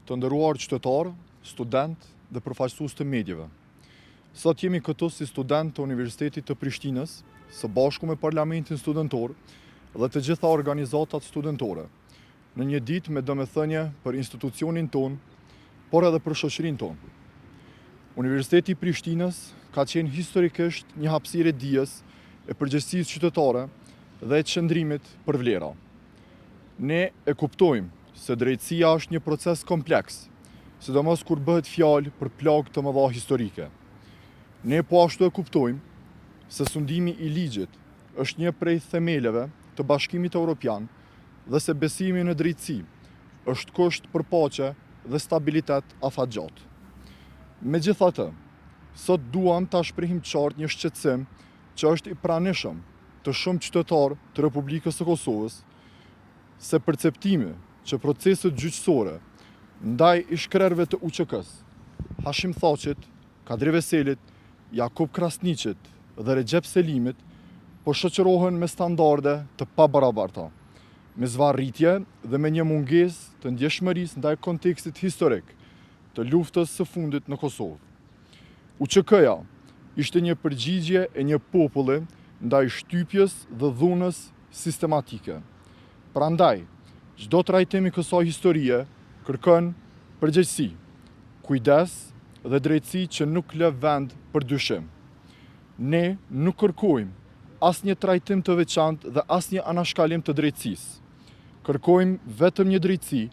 Të nderuar qytetarë, student dhe përfaqësues të medjeve. Sot jemi këtu si student të Universitetit të Prishtinës, së bashku me Parlamentin Studentor dhe të gjitha organizatat studentore, në një ditë me domethënie për institucionin ton, por edhe për shoqërinë tonë. Universiteti i Prishtinës ka qenë historikisht një hapësirë e dijes, e përgjegjësisë qytetare dhe e qëndrimit për vlera. Ne e kuptojmë se drejtësia është një proces kompleks, sidomos kur bëhet fjalë për plagë të mëdha historike. Ne po ashtu e kuptojmë se sundimi i ligjit është një prej themeleve të Bashkimit Evropian dhe se besimi në drejtësi është kusht për paqe dhe stabilitet afatgjatë. Megjithatë, sot duam ta shprehim qartë një shqetësim që është i pranishëm të shumë qytetarë të Republikës së Kosovës se perceptimi që proceset gjyqësore ndaj ish-krerëve të UÇK-s, Hashim Thaqit, Kadri Veselit, Jakub Krasniqit dhe Recep Selimit po shoqërohen me standarde të pabarabarta, me zvarritje dhe me një mungesë të ndjeshmërisë ndaj kontekstit historik të luftës së fundit në Kosovë. UÇK-ja ishte një përgjigje e një populli ndaj shtypjes dhe dhunës sistematike. Prandaj, çdo trajtim i kësaj historie kërkon përgjegjësi, kujdes dhe drejtësi që nuk lë vend për dyshim. Ne nuk kërkojmë asnjë trajtim të veçantë dhe asnjë anashkalim të drejtësisë. Kërkojmë vetëm një drejtësi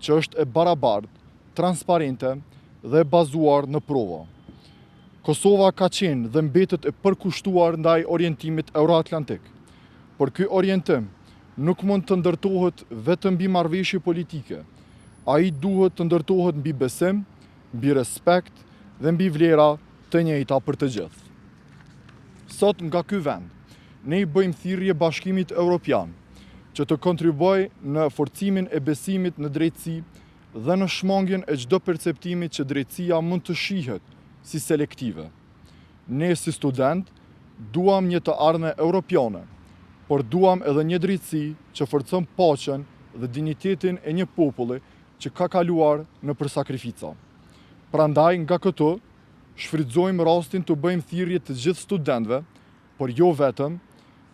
që është e barabartë, transparente dhe e bazuar në prova. Kosova ka qenë dhe mbetet e përkushtuar ndaj orientimit euroatlantik, por ky orientim nuk mund të ndërtohet vetëm mbi marrëveshje politike. Ai duhet të ndërtohet mbi besim, mbi respekt dhe mbi vlera të njëjta për të gjithë. Sot nga ky vend, ne i bëjmë thirrje Bashkimit Evropian që të kontribuojë në forcimin e besimit në drejtësi dhe në shmangjen e çdo perceptimi që drejtësia mund të shihet si selektive. Ne si student duam një të ardhme europiane, por duam edhe një drejtësi që forcon paqen dhe dinjitetin e një populli që ka kaluar nëpër sakrifica. Prandaj nga këtu shfrytëzojmë rastin të bëjmë thirrje të gjithë studentëve, por jo vetëm,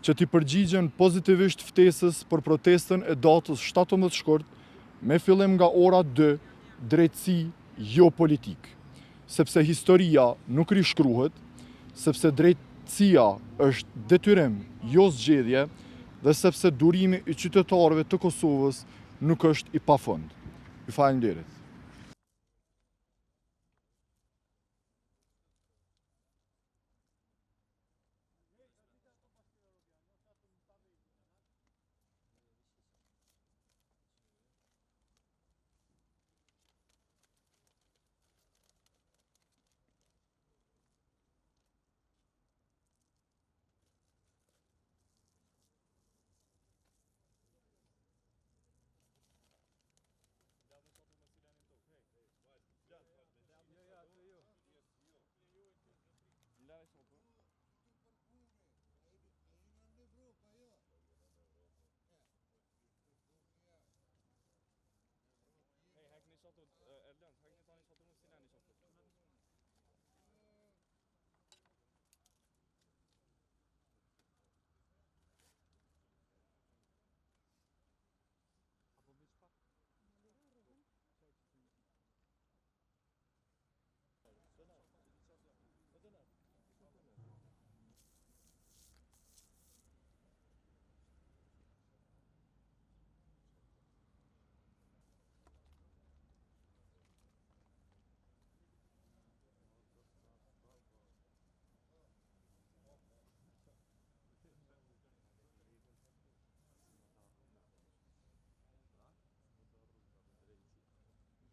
që t'i përgjigjen pozitivisht ftesës për protestën e datës 17 shkurt, me fillim nga ora 2, drejtësi jo politik. Sepse historia nuk rishkruhet, sepse drejtësia është detyrim, jo zgjedhje, dhe sepse durimi i qytetarëve të Kosovës nuk është i pafund. Ju falenderit.